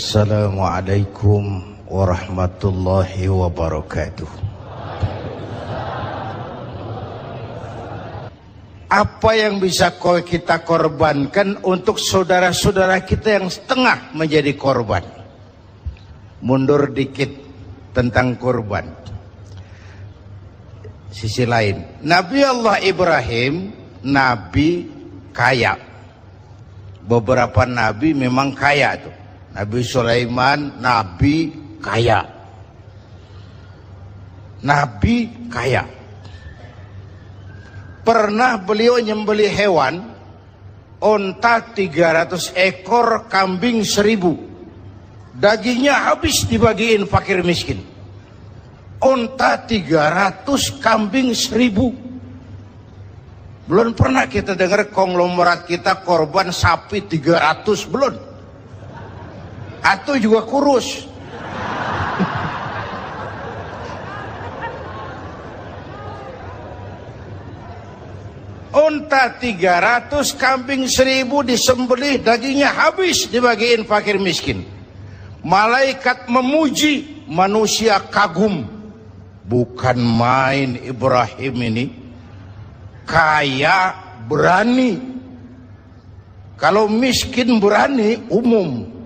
Assalamualaikum warahmatullahi wabarakatuh. Apa yang bisa kita korbankan untuk saudara-saudara kita yang setengah menjadi korban? Mundur dikit tentang korban. Sisi lain, Nabi Allah Ibrahim, nabi kaya. Beberapa nabi memang kaya tuh. Nabi Sulaiman, nabi kaya. Nabi kaya. Pernah beliau nyembelih hewan, onta 300 ekor, kambing 1000. Dagingnya habis dibagiin fakir miskin. Onta 300, kambing 1000. Belum pernah kita dengar konglomerat kita korban sapi 300, belum. Atau juga kurus. Onta 300, kambing 1000 disembelih, dagingnya habis dibagiin fakir miskin. Malaikat memuji, manusia kagum. Bukan main Ibrahim ini. Kaya berani. Kalau miskin berani umum.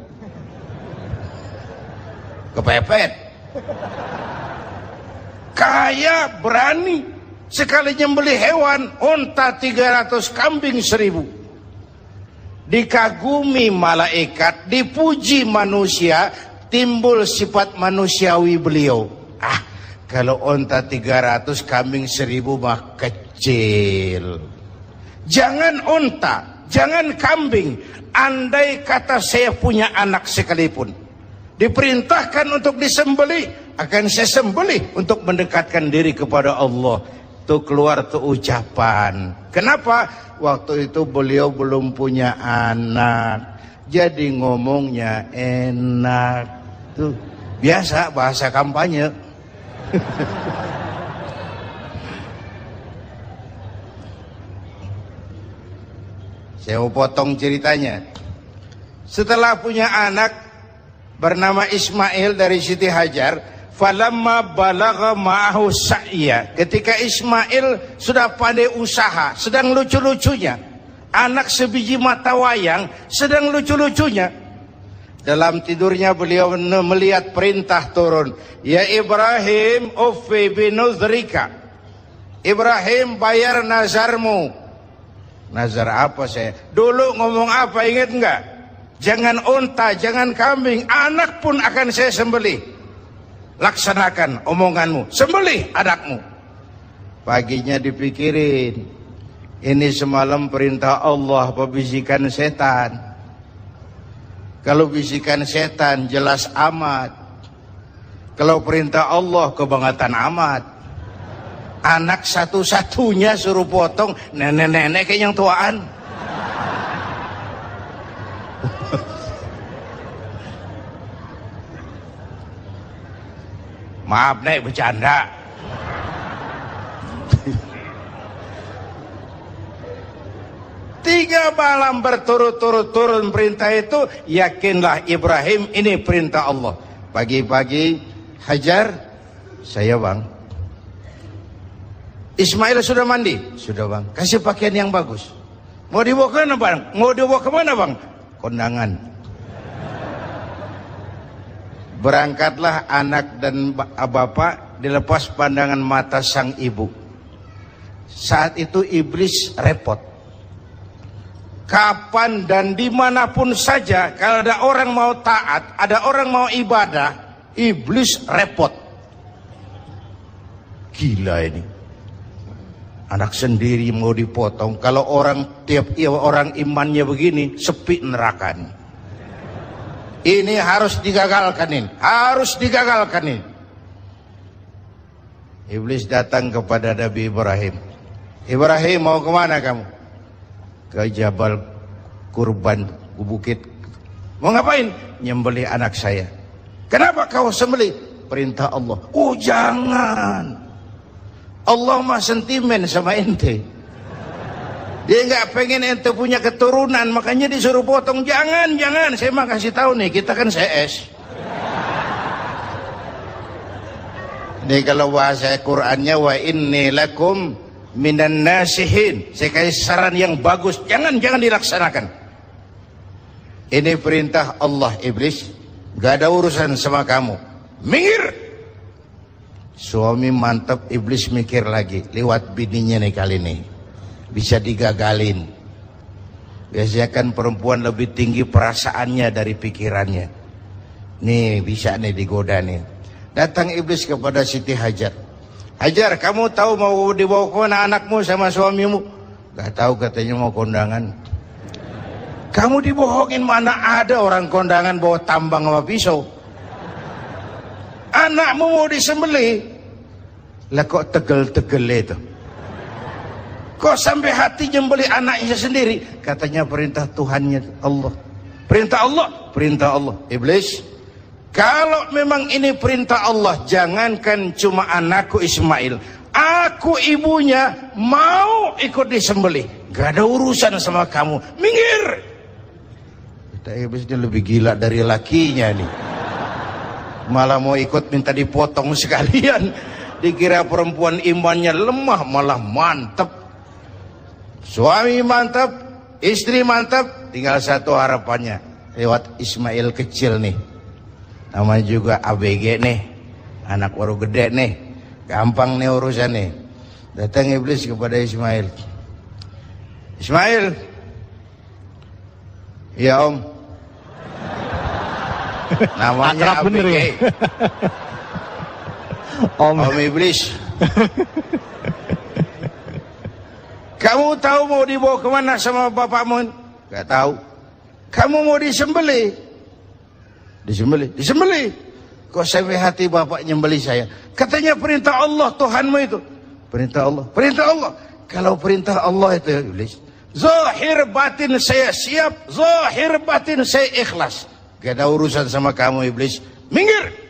Kepepet. Kaya berani. Sekali nyembelih hewan, onta 300, kambing 1000. Dikagumi malaikat, dipuji manusia, timbul sifat manusiawi beliau. Kalau onta 300, kambing 1000 mah kecil. Jangan onta, jangan kambing. Andai kata saya punya anak sekalipun, diperintahkan untuk disembelih, akan saya sembelih untuk mendekatkan diri kepada Allah. Tuh keluar tuh ucapan. Kenapa? Waktu itu beliau belum punya anak, jadi ngomongnya enak. Tuh biasa bahasa kampanye. Saya mau potong ceritanya. Setelah punya anak bernama Ismail dari Siti Hajar, falamma balagha ma'ahu sa'ya, ketika Ismail sudah pandai usaha, sedang lucu-lucunya, anak sebiji mata wayang sedang lucu-lucunya, dalam tidurnya beliau melihat perintah turun, ya Ibrahim ufi binuzrika, Ibrahim bayar nazarmu. Nazar apa saya? Dulu ngomong apa, ingat enggak? Jangan unta, jangan kambing, anak pun akan saya sembelih. Laksanakan omonganmu, sembelih anakmu. Paginya dipikirin, ini semalam perintah Allah apa bisikan setan? Kalau bisikan setan jelas amat. Kalau perintah Allah kebangetan amat. Anak satu-satunya suruh potong, nenek-nenek kayak yang tuaan. Maaf nek, bercanda. Tiga malam berturut-turut turun perintah itu, yakinlah Ibrahim ini perintah Allah. Pagi-pagi, Hajar, saya bang. Ismail sudah mandi? Sudah bang. Kasih pakaian yang bagus. Mau dibawa ke mana bang? Mau dibawa ke mana bang? Kondangan. Berangkatlah anak dan bapak, dilepas pandangan mata sang ibu. Saat itu iblis repot. Kapan dan dimanapun saja, kalau ada orang mau taat, ada orang mau ibadah, iblis repot. Gila ini. Anak sendiri mau dipotong. Kalau orang tiap orang imannya begini, sepi nerakanya. Ini harus digagalkan ini, harus digagalkan ini. Iblis datang kepada Nabi Ibrahim. Ibrahim, mau kemana kamu? Ke Jabal Kurban, ke bukit. Mau ngapain? Nyembelih anak saya. Kenapa kau sembelih? Perintah Allah. Oh jangan, Allah mah sentimen sama ente. Dia nggak pengen ente punya keturunan, makanya disuruh potong. Jangan, saya mah kasih tahu nih, kita kan CS. Ini kalau bahasa Qur'annya, wa inni lakum minan nasihin. Saya kasih saran yang bagus, jangan dilaksanakan. Ini perintah Allah, iblis. Gak ada urusan sama kamu. Minggir. Suami mantap, iblis mikir lagi. Lewat bininya nih kali ini. Bisa digagalin. Biasanya kan perempuan lebih tinggi perasaannya dari pikirannya. Nih bisa nih digoda nih. Datang iblis kepada Siti Hajar. Hajar, kamu tahu mau dibawa ke mana anakmu sama suamimu? Gak tahu, katanya mau kondangan. Kamu dibohongin, mana ada orang kondangan bawa tambang sama pisau. Anakmu mau disembelih. Lah kok tegel-tegel itu? Kok sampai hati nyembelih anaknya sendiri? Katanya perintah Tuhannya Allah. Perintah Allah. Iblis, kalau memang ini perintah Allah, jangankan cuma anakku Ismail, aku ibunya mau ikut disembelih. Gak ada urusan sama kamu. Minggir. Iblis ini lebih gila dari lakinya nih. Malah mau ikut minta dipotong sekalian. Dikira perempuan imannya lemah, malah mantep. Suami mantap, istri mantap, tinggal satu harapannya, lewat Ismail kecil nih. Namanya juga ABG nih, anak baru gede nih, gampang nih urusan nih. Datang iblis kepada Ismail. Ismail, ya om. Namanya ABG. Bener, ya? Om iblis. Kamu tahu mau dibawa kemana sama bapakmu? Gak tahu. Kamu mau disembelih? Disembelih. Kok sampai hati bapak nyembelih saya? Katanya perintah Allah, Tuhanmu itu. Perintah Allah. Kalau perintah Allah itu, iblis, zahir batin saya siap, zahir batin saya ikhlas. Gak ada urusan sama kamu, iblis. Minggir.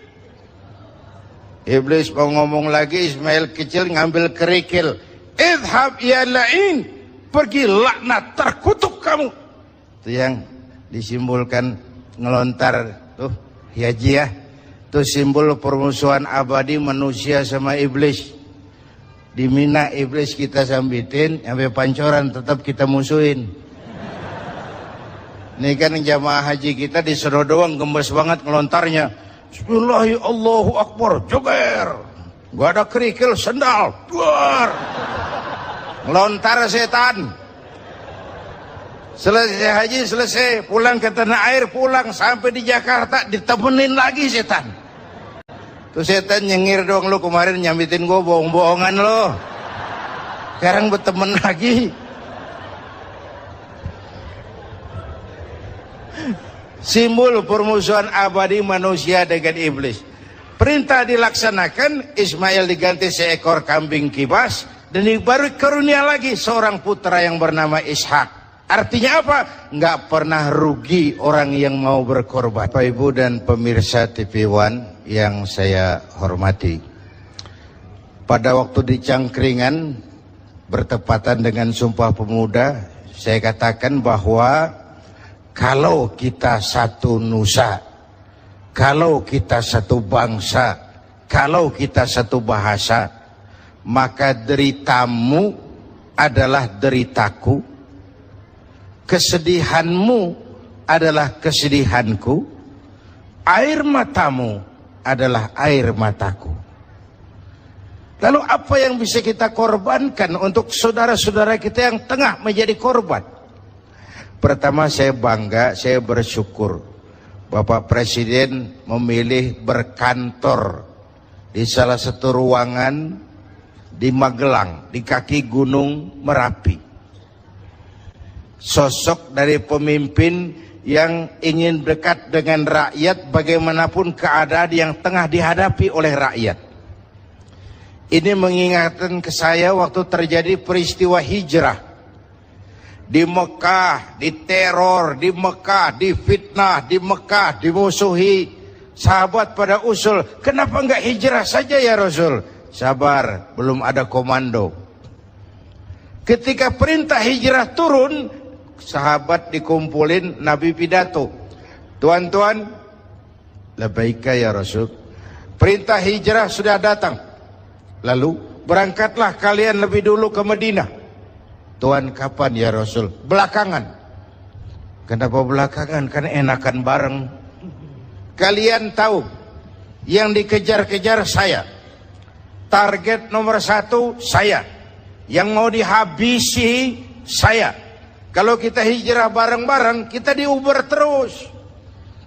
Iblis mau ngomong lagi, Ismail kecil ngambil kerikil. Idhab ya la'in, pergi laknat, terkutuk kamu. Itu yang disimbolkan ngelontar tuh, hiajiah. Itu simbol permusuhan abadi manusia sama iblis. Di Mina iblis kita sambitin, sampai pancoran tetap kita musuhin. Ini kan jamaah haji kita disuruh doang gembes banget ngelontarnya. Bismillah, Allahu Akbar, joger. Gak ada kerikil, sendal, duar. Ngelontar setan. Selesai haji, selesai. Pulang ke tanah air, pulang. Sampai di Jakarta, ditemenin lagi setan. Tuh setan nyengir dong, lu kemarin nyambitin gue bohong-bohongan lo. Sekarang berteman lagi. Simbol permusuhan abadi manusia dengan iblis. Perintah dilaksanakan, Ismail diganti seekor kambing kibas, dan baru karunia lagi seorang putra yang bernama Ishak. Artinya apa? Nggak pernah rugi orang yang mau berkorban. Bapak Ibu dan pemirsa TV One yang saya hormati, pada waktu di Cangkringan bertepatan dengan Sumpah Pemuda, saya katakan bahwa kalau kita satu nusa, kalau kita satu bangsa, kalau kita satu bahasa, maka deritamu adalah deritaku, kesedihanmu adalah kesedihanku, air matamu adalah air mataku. Lalu apa yang bisa kita korbankan untuk saudara-saudara kita yang tengah menjadi korban? Pertama, saya bangga, saya bersyukur Bapak Presiden memilih berkantor di salah satu ruangan di Magelang, di kaki Gunung Merapi. Sosok dari pemimpin yang ingin dekat dengan rakyat bagaimanapun keadaan yang tengah dihadapi oleh rakyat. Ini mengingatkan ke saya waktu terjadi peristiwa hijrah. Di Mekah, diteror, di Mekah, difitnah, di Mekah, dimusuhi. Sahabat pada usul, kenapa enggak hijrah saja ya Rasul? Sabar, belum ada komando. Ketika perintah hijrah turun, sahabat dikumpulin, Nabi pidato. Tuan-tuan, labbaika ya Rasul. Perintah hijrah sudah datang. Lalu berangkatlah kalian lebih dulu ke Madinah. Tuan, kapan ya Rasul? Belakangan. Kenapa belakangan? Kan enakan bareng. Kalian tahu, yang dikejar-kejar saya. Target nomor 1 saya. Yang mau dihabisi saya. Kalau kita hijrah bareng-bareng, kita diuber terus.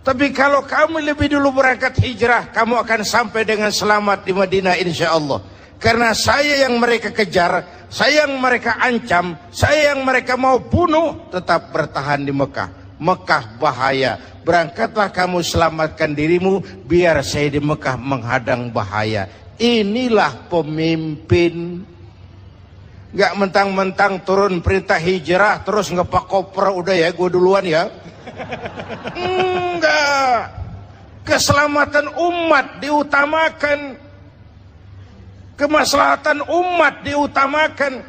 Tapi kalau kamu lebih dulu berangkat hijrah, kamu akan sampai dengan selamat di Madinah insya Allah. Karena saya yang mereka kejar, saya yang mereka ancam, saya yang mereka mau bunuh, tetap bertahan di Mekah. Mekah bahaya. Berangkatlah kamu selamatkan dirimu, biar saya di Mekah menghadang bahaya. Inilah pemimpin. Gak mentang-mentang turun perintah hijrah terus ngepak koper, udah ya gue duluan ya. Enggak. Keselamatan umat diutamakan. Kemaslahatan umat diutamakan.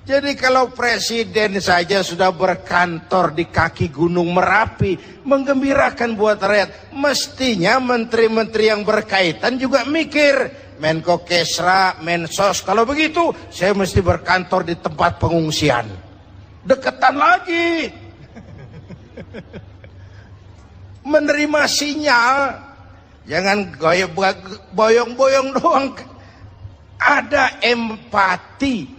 Jadi kalau presiden saja sudah berkantor di kaki Gunung Merapi, menggembirakan buat rakyat, mestinya menteri-menteri yang berkaitan juga mikir. Menko Kesra, Mensos, kalau begitu saya mesti berkantor di tempat pengungsian. Deketan lagi. Menerima sinyal, jangan boyong-boyong doang. Ada empati.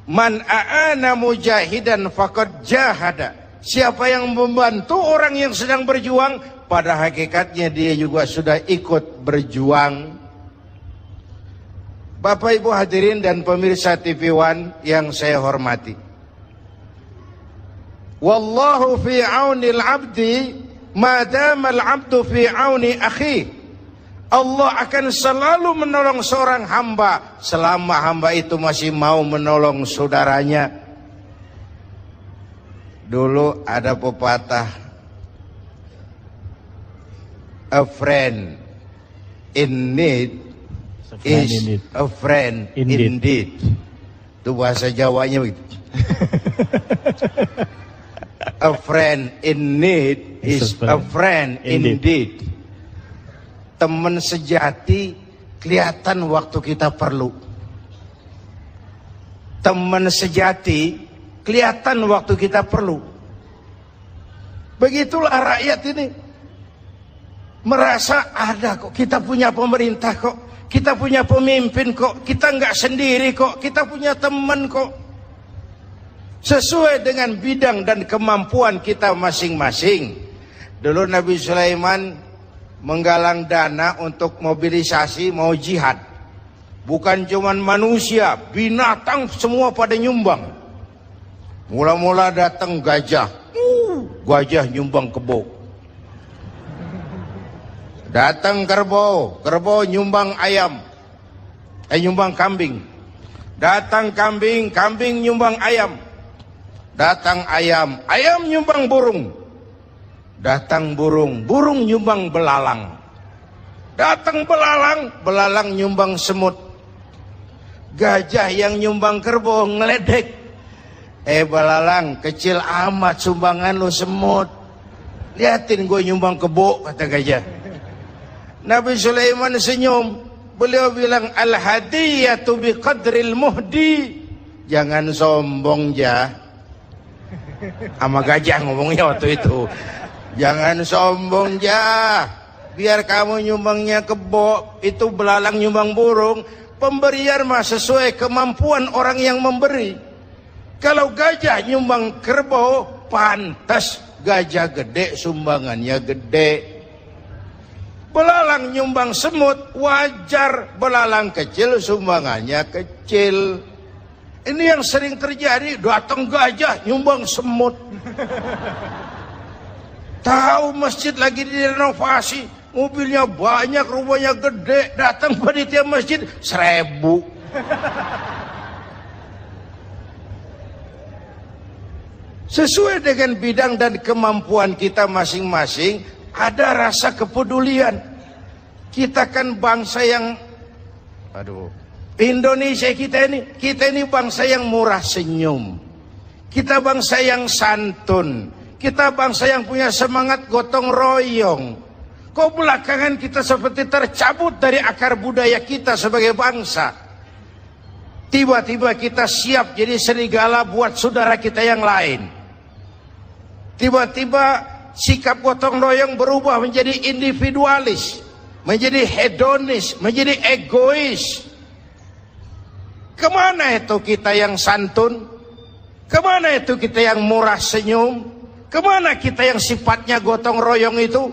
Man a'ana mujahidan faqad jahada. Siapa yang membantu orang yang sedang berjuang, pada hakikatnya dia juga sudah ikut berjuang. Bapak Ibu hadirin dan pemirsa TV One yang saya hormati. Wallahu fi aunil abdi madamal abdu fi auni akhi. Allah akan selalu menolong seorang hamba selama hamba itu masih mau menolong saudaranya. Dulu ada pepatah, a friend in need is a friend indeed. Itu bahasa Jawanya begitu. A friend in need is a friend indeed. Teman sejati kelihatan waktu kita perlu. Teman sejati kelihatan waktu kita perlu. Begitulah rakyat ini. Merasa ada kok, kita punya pemerintah kok, kita punya pemimpin kok, kita nggak sendiri kok, kita punya teman kok. Sesuai dengan bidang dan kemampuan kita masing-masing. Dulu Nabi Sulaiman menggalang dana untuk mobilisasi mau jihad. Bukan cuman manusia, binatang semua pada nyumbang. Mula-mula datang gajah. Gajah nyumbang kebo. Datang kerbau, kerbau nyumbang ayam. Nyumbang kambing. Datang kambing, kambing nyumbang ayam. Datang ayam, ayam nyumbang burung. Datang burung, burung nyumbang belalang. Datang belalang, belalang nyumbang semut. Gajah yang nyumbang kerbau ngeledek. Belalang, kecil amat sumbangan lu semut. Liatin gue nyumbang kebo, kata gajah. Nabi Sulaiman senyum. Beliau bilang, al-hadiyatu biqadril muhdi. Jangan sombong ya. Sama gajah ngomongnya waktu itu. Jangan sombong ya. Biar kamu nyumbangnya kebo, itu belalang nyumbang burung. Pemberian mah sesuai kemampuan orang yang memberi. Kalau gajah nyumbang kerbau, pantas gajah gede sumbangannya gede. Belalang nyumbang semut, wajar belalang kecil sumbangannya kecil. Ini yang sering terjadi, datang gajah nyumbang semut. Tahu masjid lagi direnovasi, mobilnya banyak, rumahnya gede, datang panitia masjid 1000. Sesuai dengan bidang dan kemampuan kita masing-masing, ada rasa kepedulian. Kita kan bangsa yang, Indonesia kita ini bangsa yang murah senyum. Kita bangsa yang santun. Kita bangsa yang punya semangat gotong royong. Kok belakangan kita seperti tercabut dari akar budaya kita sebagai bangsa. Tiba-tiba kita siap jadi serigala buat saudara kita yang lain. Tiba-tiba sikap gotong royong berubah menjadi individualis, menjadi hedonis, menjadi egois. Kemana itu kita yang santun? Kemana itu kita yang murah senyum? Kemana kita yang sifatnya gotong royong itu?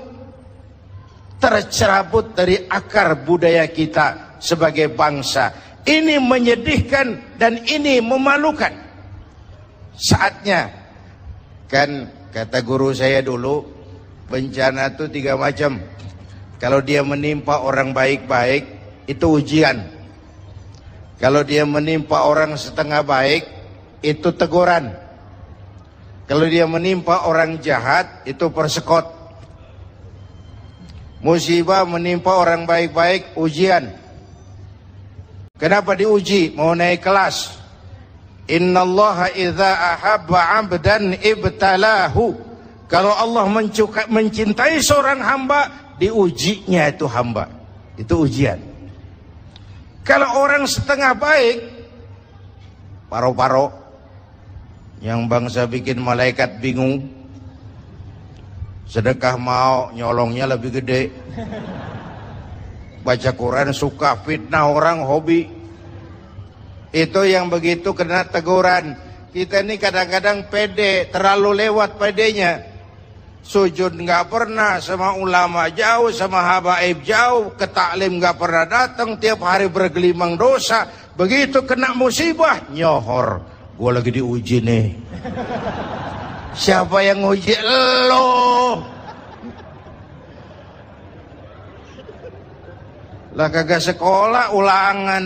Tercerabut dari akar budaya kita sebagai bangsa. Ini menyedihkan dan ini memalukan. Saatnya, kan kata guru saya dulu, bencana itu 3 macam. Kalau dia menimpa orang baik-baik, itu ujian. Kalau dia menimpa orang setengah baik, itu teguran. Kalau dia menimpa orang jahat, itu persekot. Musibah menimpa orang baik-baik, ujian. Kenapa diuji? Mau naik kelas. Innallaha idza ahabba 'abdan ibtalahu. Kalau Allah mencintai seorang hamba, diujinya itu hamba. Itu ujian. Kalau orang setengah baik, paro-paro, yang bangsa bikin malaikat bingung, sedekah mau, nyolongnya lebih gede. Baca Quran suka, fitnah orang hobi. Itu yang begitu kena teguran. Kita ini kadang-kadang pede, terlalu lewat pedenya. Sujud nggak pernah, sama ulama jauh, sama habaib jauh, ke taklim nggak pernah datang, tiap hari bergelimang dosa. Begitu kena musibah, nyohor. Gua lagi diuji nih. Siapa yang nguji? Lo. Lah kagak sekolah, ulangan.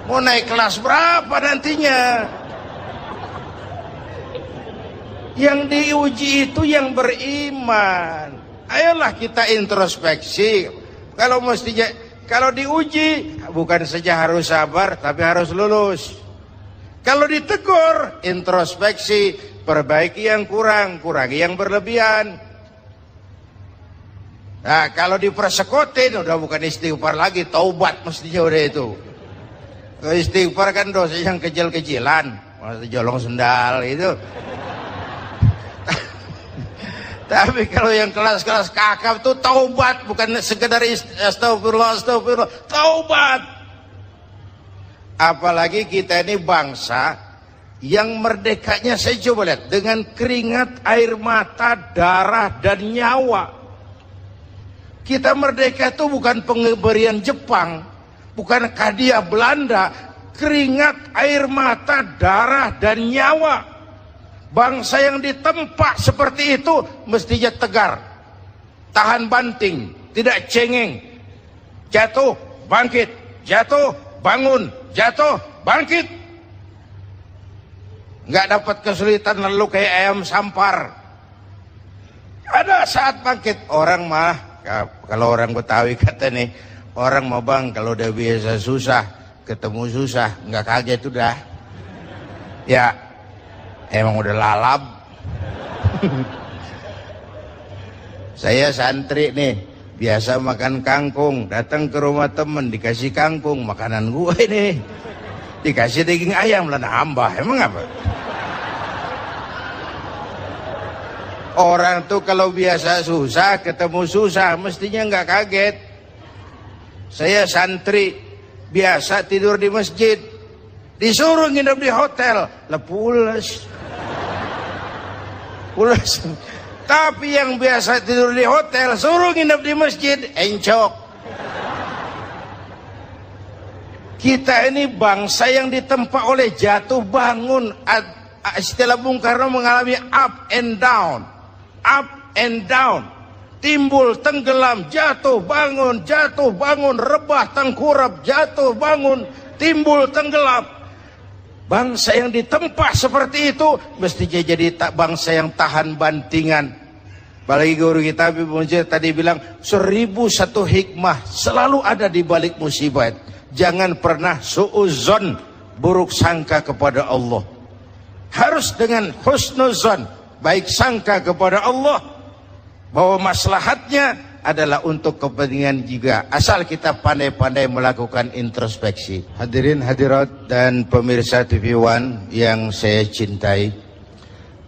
Mau naik kelas berapa nantinya? Yang diuji itu yang beriman. Ayolah kita introspeksi. Kalau diuji bukan saja harus sabar, tapi harus lulus. Kalau ditegur, introspeksi, perbaiki yang kurang, kurangi yang berlebihan. Nah, kalau dipersekotin udah bukan istighfar lagi, taubat mestinya udah itu. Istighfar kan dosa yang kecil-kecilan, maksudnya jolong sendal itu. Tapi kalau yang kelas-kelas kakap tuh taubat, bukan sekedar astagfirullah, taubat. Apalagi kita ini bangsa yang merdekanya, saya coba lihat, dengan keringat, air mata, darah, dan nyawa. Kita merdeka itu bukan pemberian Jepang, bukan hadiah Belanda, keringat, air mata, darah, dan nyawa. Bangsa yang ditempa seperti itu mestinya tegar, tahan banting, tidak cengeng. Jatuh, bangkit, jatuh, bangun, jatuh, bangkit. Nggak dapat kesulitan lalu kayak ayam sampar. Ada saat bangkit. Orang mah, kalau orang Betawi kata nih, orang mah bang kalau udah biasa susah, ketemu susah, nggak kaget udah. Ya, emang udah lalap. Saya santri nih, biasa makan kangkung, datang ke rumah temen dikasih kangkung, makanan gue nih, dikasih daging ayam, lah nambah, emang apa? Orang tuh kalau biasa susah, ketemu susah, mestinya nggak kaget. Saya santri, biasa tidur di masjid, disuruh nginep di hotel, lah pulas. Tapi yang biasa tidur di hotel, suruh nginep di masjid, encok. Kita ini bangsa yang ditempa oleh jatuh bangun. Istilah Bung Karno mengalami up and down. Up and down, timbul, tenggelam, jatuh, bangun, rebah, tengkurap, jatuh, bangun, timbul, tenggelam. Bangsa yang ditempa seperti itu mestinya jadi bangsa yang tahan bantingan. Apalagi guru kita Habib Munzir tadi bilang 1001 hikmah selalu ada di balik musibah. Jangan pernah suudzon, buruk sangka kepada Allah. Harus dengan husnuzon, baik sangka kepada Allah bahwa maslahatnya adalah untuk kepentingan juga, asal kita pandai-pandai melakukan introspeksi. Hadirin hadirat dan pemirsa TV One yang saya cintai,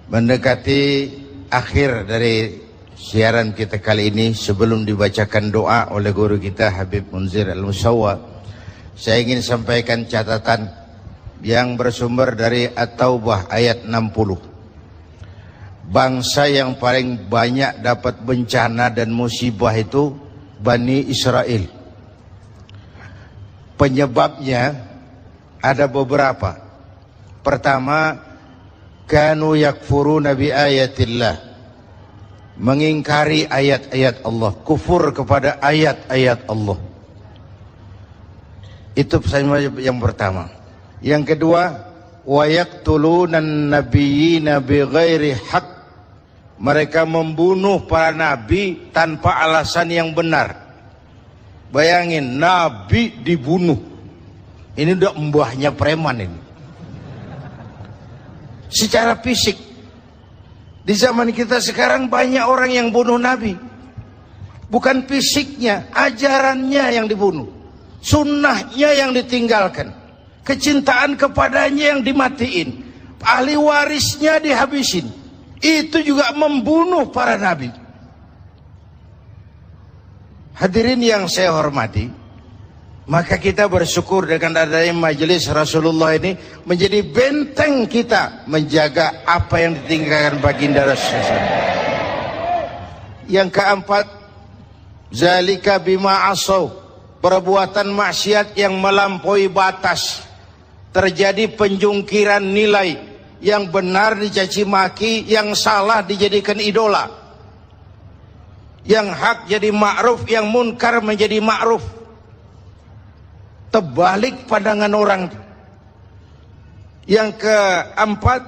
mendekati akhir dari siaran kita kali ini, sebelum dibacakan doa oleh guru kita Habib Munzir Al-Musawwa, saya ingin sampaikan catatan yang bersumber dari At-Taubah ayat 60. Bangsa yang paling banyak dapat bencana dan musibah itu Bani Israel. Penyebabnya ada beberapa. Pertama, kanu yakfuruna bi ayatillah, mengingkari ayat-ayat Allah, kufur kepada ayat-ayat Allah. Itu yang pertama. Yang kedua, wa yaqtulunan nabiyyina bighairi haq, mereka membunuh para nabi tanpa alasan yang benar. Bayangin, nabi dibunuh. Ini udah mbahnya preman ini. Secara fisik, di zaman kita sekarang banyak orang yang bunuh nabi. Bukan fisiknya, ajarannya yang dibunuh, sunnahnya yang ditinggalkan, kecintaan kepadanya yang dimatiin, ahli warisnya dihabisin. Itu juga membunuh para nabi. Hadirin yang saya hormati, maka kita bersyukur dengan adanya majelis Rasulullah ini menjadi benteng kita menjaga apa yang ditinggalkan baginda Rasulullah. Yang keempat, zalika bima asaw, perbuatan maksiat yang melampaui batas. Terjadi penjungkiran nilai, yang benar dicaci maki, yang salah dijadikan idola, yang hak jadi ma'ruf, yang munkar menjadi ma'ruf. Terbalik pandangan orang. Yang keempat,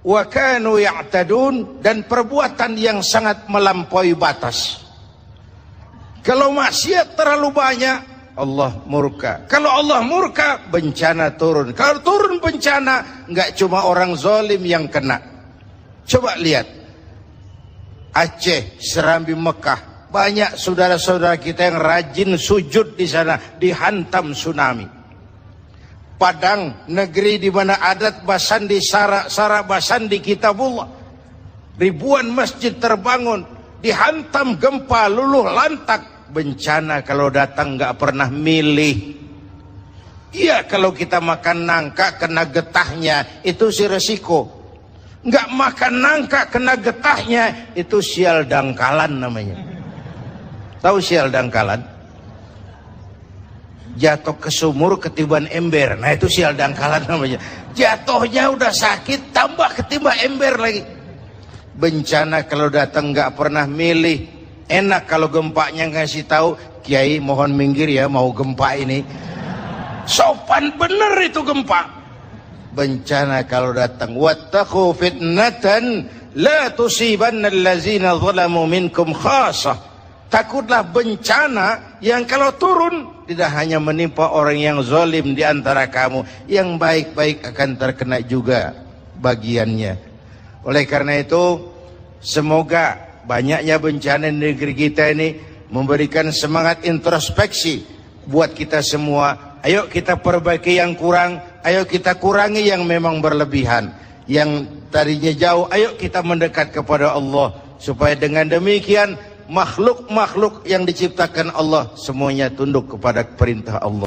wa kanu ya'tadun, dan perbuatan yang sangat melampaui batas. Kalau maksiat terlalu banyak, Allah murka. Kalau Allah murka, bencana turun. Kalau turun bencana, nggak cuma orang zalim yang kena. Coba lihat Aceh, Serambi, Mekah, banyak saudara-saudara kita yang rajin sujud di sana, dihantam tsunami. Padang, negeri di mana adat basandi, sara basandi kitabullah, ribuan masjid terbangun, dihantam gempa, luluh lantak. Bencana kalau datang nggak pernah milih. Iya, kalau kita makan nangka kena getahnya, itu si resiko. Nggak makan nangka kena getahnya, itu sial dangkalan namanya. Tahu sial dangkalan? Jatuh ke sumur ketiban ember, nah itu sial dangkalan namanya. Jatuhnya udah sakit, tambah ketiban ember lagi. Bencana kalau datang nggak pernah milih. Enak kalau gempanya ngasih tahu, Kiai mohon minggir ya, mau gempa ini. Sopan bener itu gempa. Bencana kalau datang, wattaqu fitnatan la tusibanna allazina zalamu minkum khassah. Takutlah bencana yang kalau turun tidak hanya menimpa orang yang zalim di antara kamu, yang baik-baik akan terkena juga bagiannya. Oleh karena itu, semoga banyaknya bencana di negeri kita ini memberikan semangat introspeksi buat kita semua. Ayo kita perbaiki yang kurang, ayo kita kurangi yang memang berlebihan. Yang tadinya jauh, ayo kita mendekat kepada Allah. Supaya dengan demikian makhluk-makhluk yang diciptakan Allah semuanya tunduk kepada perintah Allah.